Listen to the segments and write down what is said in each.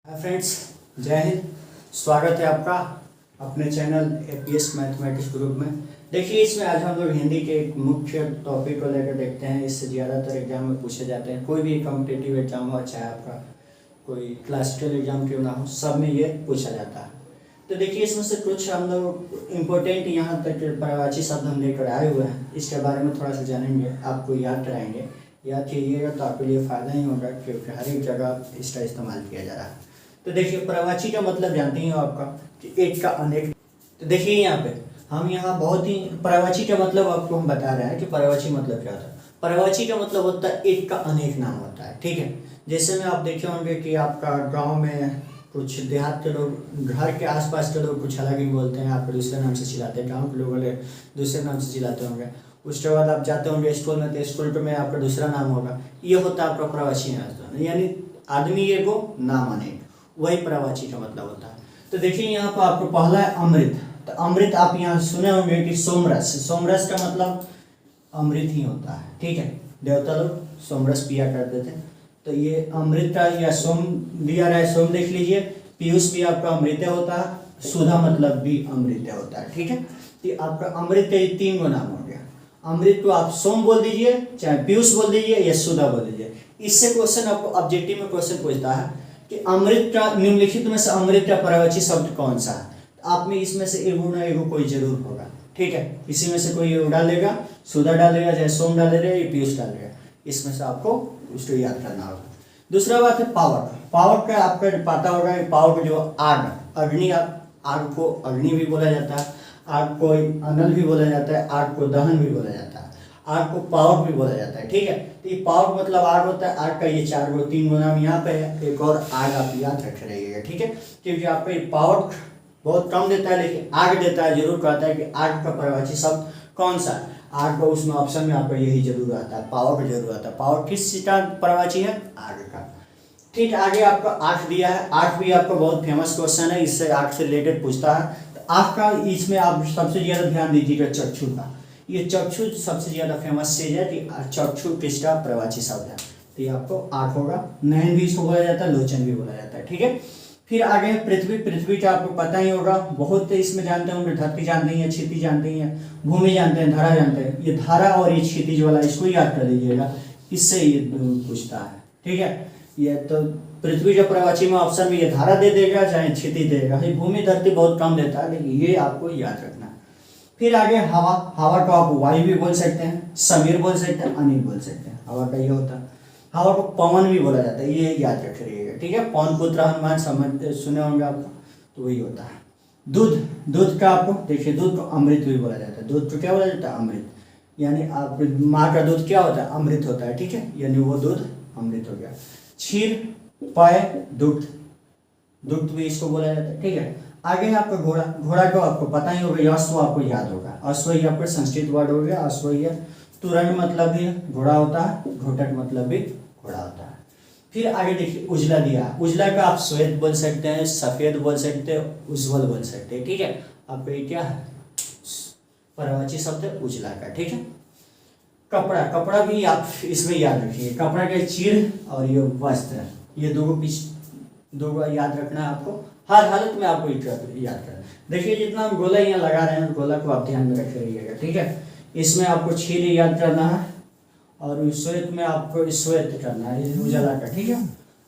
Hi friends, जय हिंद। स्वागत है आपका अपने चैनल एपीएस मैथमेटिक्स ग्रुप में। देखिए, इसमें आज हम लोग हिंदी के एक मुख्य टॉपिक को लेकर देखते हैं। इससे ज़्यादातर एग्जाम में पूछे जाते हैं। कोई भी कॉम्पिटिटिव एग्जाम हो, चाहे आपका कोई क्लासिकल एग्जाम क्यों ना हो, सब में ये पूछा जाता है। तो देखिए, इसमें से कुछ हम लोग इम्पोर्टेंट यहाँ तक पर्यायवाची शब्द हम लेकर आए हुए हैं। इसके बारे में थोड़ा सा जानेंगे, आपको याद कराएंगे। याद कीजिएगा तो आपके लिए फ़ायदा ही होगा, क्योंकि हर एक जगह इसका इस्तेमाल किया जा रहा है। तो देखिए, पर्यायवाची का मतलब जानते हैं आपका कि एक का अनेक। तो देखिए यहाँ पे हम बहुत ही पर्यायवाची का मतलब आपको हम बता रहे हैं कि पर्यायवाची मतलब क्या होता है। पर्यायवाची का मतलब होता है एक का अनेक नाम होता है। ठीक है, जैसे में आप देखे होंगे कि आपका गांव में कुछ देहात के लोग, घर के आसपास के लोग कुछ अलग ही बोलते हैं, आपको दूसरे नाम से चिल्लाते हैं। गाँव के लोग वाले दूसरे नाम से चिल्लाते होंगे। उसके बाद आप जाते होंगे स्कूल में, तो स्कूल में आपका दूसरा नाम होगा। ये होता है आपका पर्यायवाची नाम, यानी आदमी एगो नाम अनेक, वही पर्यायवाची का मतलब होता है। तो देखिए यहाँ पर आपको पहला है अमृत। तो अमृत आप यहाँ सुने होंगे कि सोमरस। सोमरस का मतलब अमृत ही होता है। ठीक है, देवता लोग सोमरस पिया करते थे। तो ये अमृत का या सोम दिया रहा है, सोम देख लीजिए। पीयूष भी आपका अमृत होता है, सुधा मतलब भी अमृत होता है। ठीक है, तो आपका अमृत के 3 गो नाम हो गया। अमृत को आप सोम बोल दीजिए, चाहे पीयूष बोल दीजिए, या सुधा बोल दीजिए। इससे क्वेश्चन आपको ऑब्जेक्टिव में क्वेश्चन पूछता है कि अमृत का निम्नलिखित में से अमृत का पर्यायवाची शब्द कौन सा है। आप में इसमें से एगो ना एगो कोई जरूर होगा। ठीक है, इसी में से कोई डालेगा, सुधा डालेगा, चाहे सोम डालेगा या पीयूष डालेगा। इसमें से आपको उसको याद करना होगा। दूसरा बात है पावर। पावर का आपका पता होगा कि पावर को जो आग, अग्नि, आग को अग्नि भी बोला जाता है, आग को अनल भी बोला जाता है, आग को दहन भी बोला जाता है, आग को पावर भी बोला जाता है। ठीक है, तो ये पावर मतलब आग होता है। आग का ये 4 गो 3 गो नाम यहाँ पे है। एक और आग आप याद रख रहिएगा। ठीक है, क्योंकि आपका ये पावर बहुत कम देता है, लेकिन आग देता है, जरूर कहता है कि आग का पर्यायवाची शब्द कौन सा है। आग का उसमें ऑप्शन में आपका यही जरूर आता है, पावर का जरूर आता है। पावर किस चीज का पर्यायवाची है? आग का। ठीक, आगे आपका आठ दिया है। आठ भी आपका बहुत फेमस क्वेश्चन है, इससे आग से रिलेटेड पूछता है। तो आग का इसमें आप सबसे ज्यादा ध्यान दीजिएगा चक्षु का। ये चक्षु सबसे ज्यादा फेमस चीज है कि चक्षु किसका पर्यायवाची शब्द है। तो ये आपको आठ होगा। नयन भी इसको बोला जाता है, लोचन भी बोला जाता है। ठीक है, फिर आगे पृथ्वी। पृथ्वी का आपको पता ही होगा, बहुत इसमें जानते होंगे। धरती जानते हैं, क्षितिज जानते हैं, भूमि जानते हैं, धरा जानते हैं। ये धारा और ये क्षितिज वाला, इसको याद कर लीजिएगा, इससे ये पूछता है। ठीक है, ये तो पृथ्वी जो पर्यायवाची में ऑप्शन में ये धारा दे देगा, चाहे क्षितिज देगा। ये भूमि धरती बहुत कम देता है, लेकिन ये आपको याद रखना है। फिर आगे हवा। हवा को आप वायु भी बोल सकते हैं, समीर बोल सकते हैं, अनिल बोल सकते हैं। हवा का ये होता है। हवा को पवन भी बोला जाता है, ये याद रख रहिएगा। ठीक है, पवन पुत्र हनुमान समझ सुने होंगे आप, तो वही होता है। दूध। दूध का आपको देखिए, दूध को अमृत भी बोला जाता है। दूध को क्या बोला जाता है? अमृत। यानी आप माँ का दूध क्या होता है? अमृत होता है। ठीक है, यानी वो दूध अमृत हो गया। क्षीर, पेय, दुग्ध। दुग्ध भी इसको बोला जाता है। ठीक है, आगे आपका घोड़ा। घोड़ा को आपको पता ही होगा, अश्व आपको याद होगा। अश्व ही आपका संस्कृत वर्ड हो गया। अश्व ही तुरंत मतलब भी घोड़ा होता है, घोटक मतलब भी घोड़ा होता है। फिर आगे देखिए उजला दिया। उजला का आप श्वेत बोल सकते हैं, सफेद बोल सकते हैं, उज्ज्वल बोल सकते हैं। ठीक है, आपको ये क्या है? पर्यायवाची शब्द है उजला का। ठीक है, कपड़ा। कपड़ा भी आप इसमें याद रखिए। कपड़ा के चीर और ये वस्त्र, ये दो याद रखना है आपको। हर हालत में आपको याद करना। देखिए, जितना हम गोला यहाँ लगा रहे हैं, गोला को आप ध्यान में रख रहिएगा। ठीक है, इसमें आपको छीर याद करना है, और श्वेत में आपको श्वेत करना है, उजाला का। ठीक है,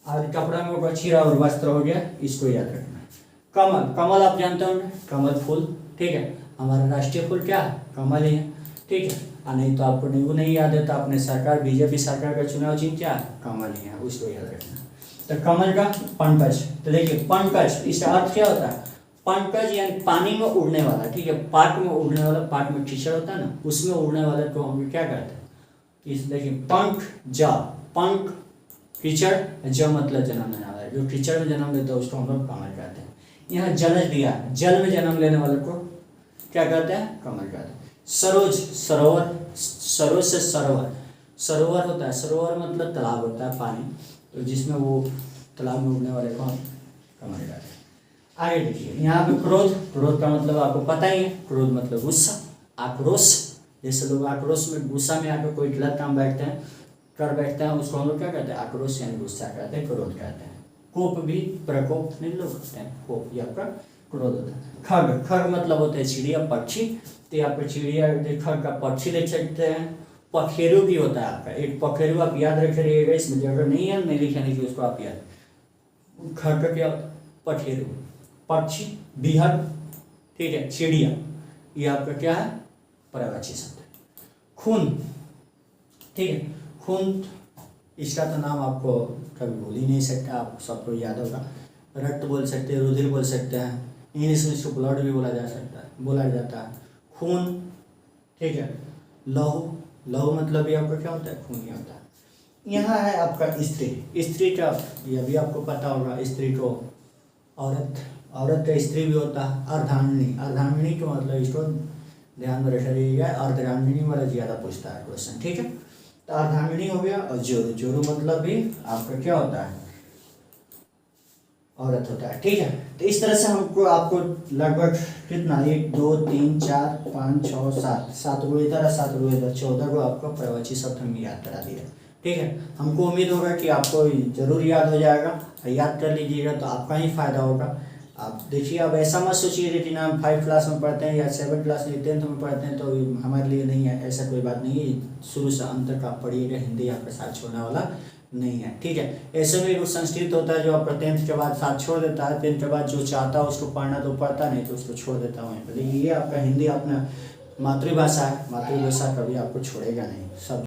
और कपड़ा में होगा छीरा और वस्त्र हो गया, इसको याद रखना है। कमल। कमल आप जानते होंगे, कमल फूल। ठीक है, हमारा राष्ट्रीय फूल क्या है? कमल ही है। ठीक है, और नहीं तो आपको वो नहीं याद है तो अपने सरकार, बीजेपी सरकार का चुनाव चिन्ह क्या है? कमल ही है, उसको याद रखना। तो कमल का पंकज। तो देखिए, पंकज इसका अर्थ क्या होता है? पंकज यानी पानी में उड़ने वाला। ठीक है, पाट में उड़ने वाला। पाट में टीचर होता है ना, उसमें उड़ने वाले को हम क्या कहते हैं? इस देखिए, पंख जा, पंख टीचर, ज मतलब जन्म लेने वाला। जो टीचर में जन्म लेता है उसको हम लोग कमल कहते हैं। यहाँ जलज दिया, जल में जन्म लेने वाले को क्या कहते हैं? कमल कहते हैं। सरोज, सरोवर। सरोज से सरोवर, सरोवर होता है। सरोवर मतलब तालाब होता है, पानी, तो जिसमें वो तालाब में उड़ने वाले को हम कमल कहते हैं। आगे देखिए, यहाँ पे क्रोध। क्रोध का मतलब आपको पता ही है, क्रोध मतलब गुस्सा, आक्रोश। जैसे लोग आक्रोश में, गुस्सा में आकर कोई गलत काम कर बैठते हैं, उसको हम लोग क्या कहते हैं? आक्रोश यानी गुस्सा कहते हैं, क्रोध कहते हैं। कोप भी प्रकोप नहीं लोग कहते हैं, कोप ये आपका क्रोध होता है। खग, खग मतलब होता है चिड़िया पक्षी, तो यहाँ पर चिड़िया खग का पक्षी देख सकते हैं। पखेरु भी होता है आपका, एक पखेरु आप याद रख रहिएगा, इसमें अगर नहीं है नहीं लिखेंगे कि उसको आप याद। खग का क्या पखेरु, पक्षी, बिहर, ठीक है, चिड़िया, ये आपका क्या है पर्यायवाची शब्द। खून, ठीक है, खून इसका तो नाम आपको कभी भूल ही नहीं सकते, आप सबको याद होगा। रक्त बोल सकते हैं, रुधिर बोल सकते हैं, इंग्लिश में इसको ब्लड भी बोला जा सकता है, बोला जाता है। खून, ठीक है। लहू, लहू मतलब ये आपका क्या होता है, खून ही होता है। यहाँ है आपका स्त्री, स्त्री का यह भी आपको पता होगा, स्त्री को औरत, औरत का स्त्री भी होता है। अर्धांगिनी, अर्धांगिनी का मतलब इसको ध्यान में रखिएगा, अर्धांगिनी वाला ज़्यादा पूछता है क्वेश्चन, ठीक है। तो अर्धांगिनी हो गया। और जोरू, जोरू मतलब भी आपका क्या होता है, औरत होता है, ठीक है। तो इस तरह से हमको आपको लगभग कितना 1 2 3 4 5 6 7 7 गो इधर और 7 गो इधर, 14 को आपका पर्यायवाची शब्द हम याद करा दिया, ठीक है। हमको उम्मीद होगा कि आपको जरूर याद हो जाएगा, याद कर लीजिएगा तो आपका ही फायदा होगा। आप देखिए, अब ऐसा मत सोचिए कि ना हम 5 क्लास में पढ़ते हैं या 7 क्लास में 10th में पढ़ते हैं तो हमारे लिए नहीं है, ऐसा कोई बात नहीं है। शुरू से अंत तक आप पढ़िएगा, हिंदी आपका साथ छोड़ने वाला नहीं है, ठीक है। ऐसे में एक संस्कृत होता है जो आपका 10th के बाद साथ छोड़ देता है, 10th के बाद जो चाहता है उसको पढ़ना तो पढ़ता, नहीं तो उसको छोड़ देता वहीं पर। लेकिन ये आपका हिंदी अपना मातृभाषा है, मातृभाषा कभी आपको छोड़ेगा नहीं, सब